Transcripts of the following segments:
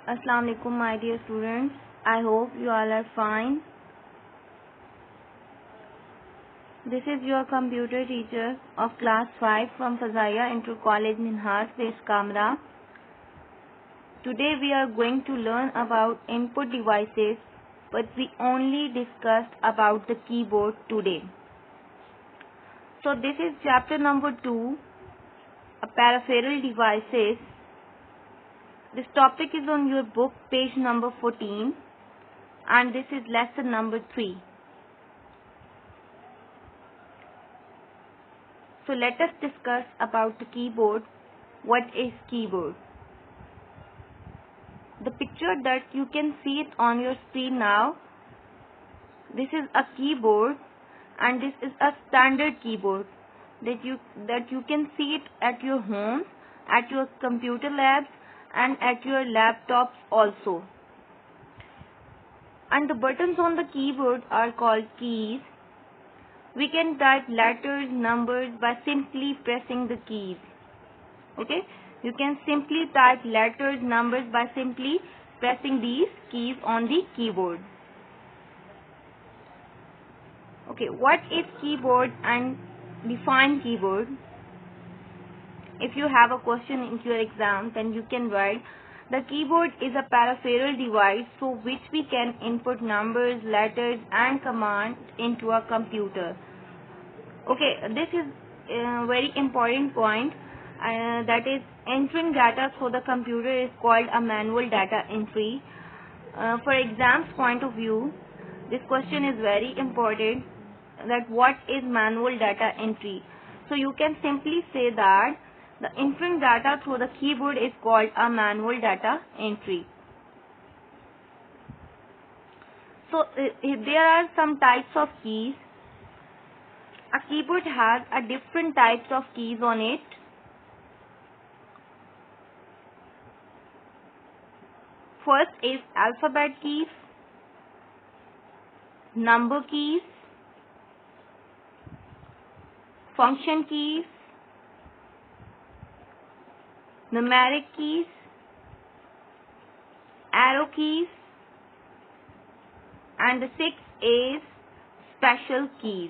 Assalamu alaikum, my dear students. I hope you all are fine. This is your computer teacher of class 5 from Fazaya Inter College Minhas Based Kamra. Today we are going to learn about input devices, but we only discussed about the keyboard today. So this is chapter number 2, peripheral devices. This topic is on your book, page number 14, and this is lesson number 3. So let us discuss about the keyboard. What is keyboard? The picture that you can see it on your screen now, this is a keyboard, and this is a standard keyboard that you can see it at your home, at your computer labs, and at your laptops also. And the buttons on the keyboard are called keys. We can type letters, numbers by simply pressing the keys. Okay, you can simply type letters, numbers by simply pressing these keys on the keyboard. Okay, what is keyboard and define keyboard? If you have a question in your exam, then you can write, the keyboard is a peripheral device through which we can input numbers, letters and commands into a computer. Okay, this is a very important point, that is entering data through the computer is called a manual data entry. For exam's point of view, this question is very important, that what is manual data entry. So you can simply say that the entering data through the keyboard is called a manual data entry. So there are some types of keys. A keyboard has a different types of keys on it. First is alphabet keys, number keys, function keys, numeric keys, arrow keys, and the sixth is special keys.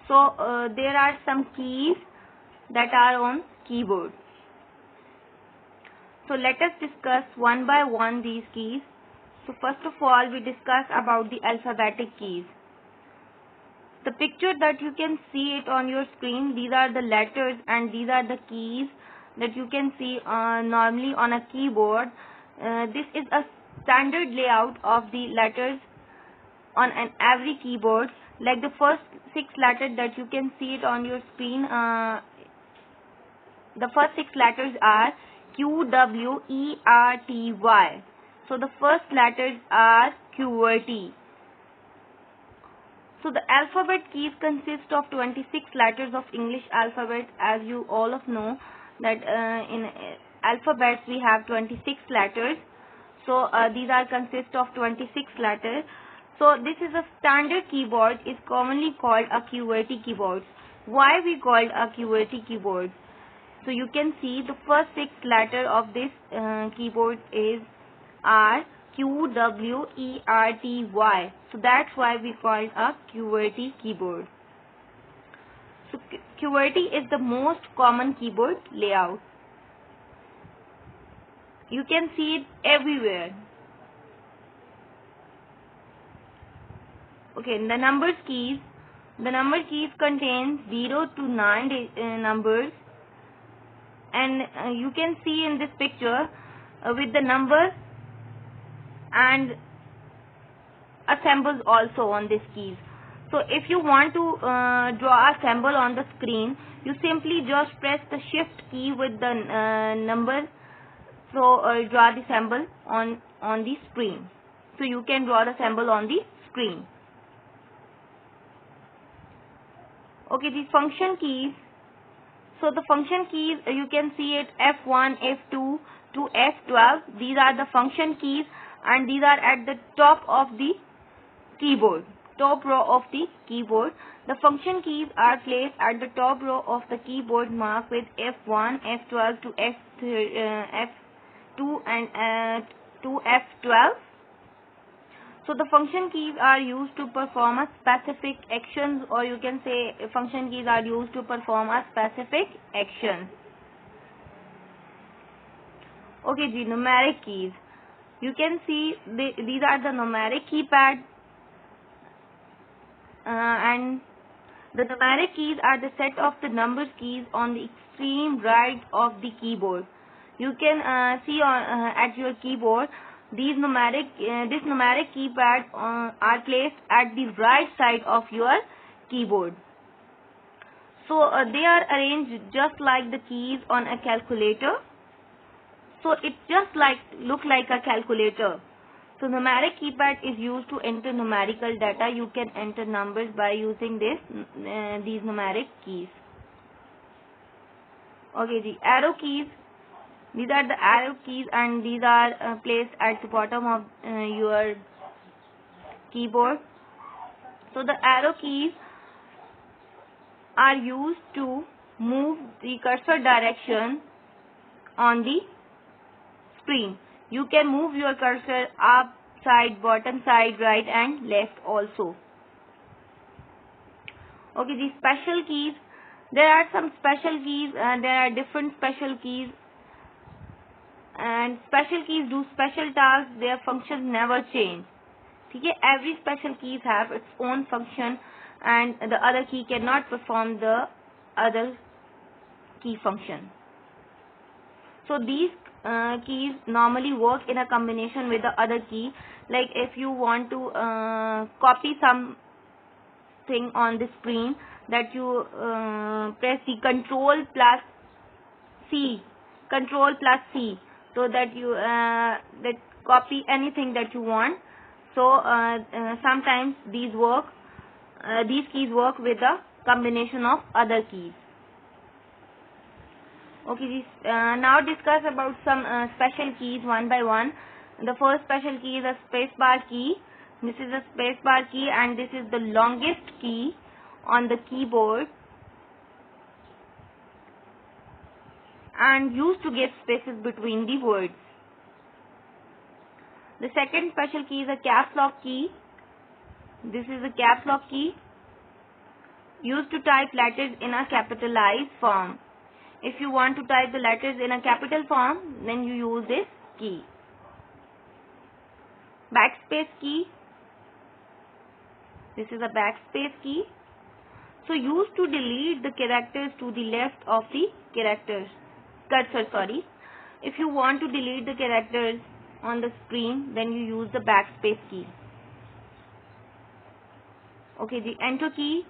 So there are some keys that are on keyboard. So let us discuss one by one these keys. So first of all, we discuss about the alphabetic keys. The picture that you can see it on your screen, these are the letters and these are the keys that you can see normally on a keyboard. This is a standard layout of the letters on every keyboard. Like the first 6 letters that you can see it on your screen, the first 6 letters are Q, W, E, R, T, Y. So the first letters are QWERTY. So the alphabet keys consist of 26 letters of English alphabet, as you all of know that in alphabets we have 26 letters. So these are consist of 26 letters. So this is a standard keyboard, is commonly called a QWERTY keyboard. Why we called a QWERTY keyboard? So you can see the first 6 letter of this keyboard is R, Q, W, E, R, T, Y. So that's why we call it a QWERTY keyboard. So QWERTY is the most common keyboard layout. You can see it everywhere. Okay, the numbers keys. The number keys contain 0 to 9 numbers, and you can see in this picture with the numbers and a symbols also on these keys. So if you want to draw a symbol on the screen, you simply just press the shift key with the number. So draw the symbol on the screen. So you can draw the symbol on the screen. Okay, the function keys. So the function keys, you can see it F1, F2 to F12. These are the function keys, and these are at the top of the keyboard, top row of the keyboard. The function keys are placed at the top row of the keyboard marked with F1, F12 to F2 and to F12. So the function keys are used to perform a specific actions, or you can say function keys are used to perform a specific action. Okay, the numeric keys. You can see these are the numeric keypad, and the numeric keys are the set of the number keys on the extreme right of the keyboard. You can see on at your keyboard this numeric keypad are placed at the right side of your keyboard. So they are arranged just like the keys on a calculator. So it just look like a calculator. So numeric keypad is used to enter numerical data. You can enter numbers by using these numeric keys. Okay, the arrow keys. These are the arrow keys, and these are placed at the bottom of your keyboard. So the arrow keys are used to move the cursor direction on the screen. You can move your cursor up, side, bottom side, right and left also. Okay, the special keys. There are some special keys, and there are different special keys. And special keys do special tasks. Their functions never change. Okay, every special keys have its own function, and the other key cannot perform the other key function. So these keys normally work in a combination with the other key. Like if you want to copy something on the screen, that you press the Control plus C, so that you that copy anything that you want. So sometimes these keys work with a combination of other keys. Okay, now discuss about some special keys one by one. The first special key is a spacebar key. This is a spacebar key, and this is the longest key on the keyboard, and used to give spaces between the words. The second special key is a caps lock key. This is a caps lock key, used to type letters in a capitalized form. If you want to type the letters in a capital form, then you use this key. Backspace key. This is a backspace key. So used to delete the characters to the left of the cursor. If you want to delete the characters on the screen, then you use the backspace key. Okay, the enter key,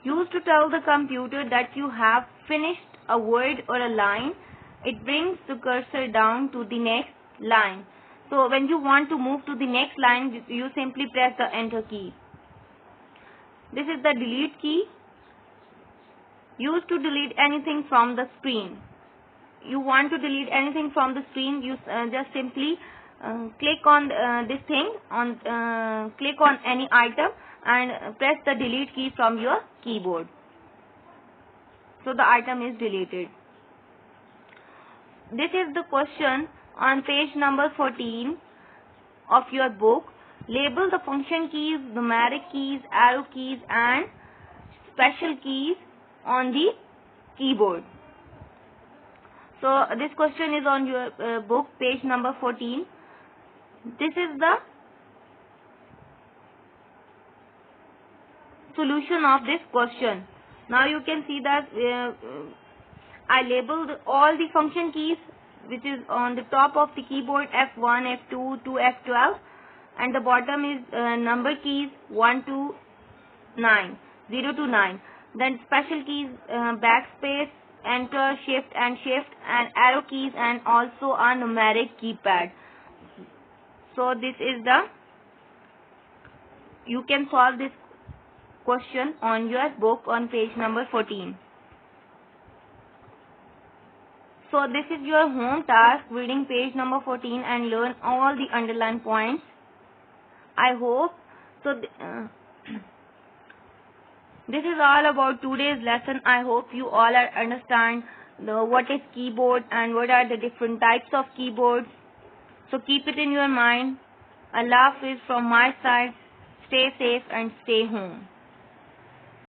used to tell the computer that you have finished a word or a line. It brings the cursor down to the next line. So when you want to move to the next line, you simply press the enter key. This is the delete key, used to delete anything from the screen. You want to delete anything from the screen, you just simply click on this thing, click on any item and press the delete key from your keyboard. So the item is deleted. This is the question on page number 14 of your book. Label the function keys, numeric keys, arrow keys and special keys on the keyboard. So this question is on your book, page number 14. This is the solution of this question. Now you can see that I labeled all the function keys, which is on the top of the keyboard, F1, F2 to F12, and the bottom is number keys 1 to 9, 0 to 9. Then special keys, backspace, enter, shift and arrow keys, and also a numeric keypad. So this is you can solve this question on your book on page number 14. So this is your home task, reading page number 14 and learn all the underlined points. I hope so. This is all about today's lesson. I hope you all understand what is keyboard and what are the different types of keyboards. So keep it in your mind. Allah Hafiz from my side. Stay safe and stay home.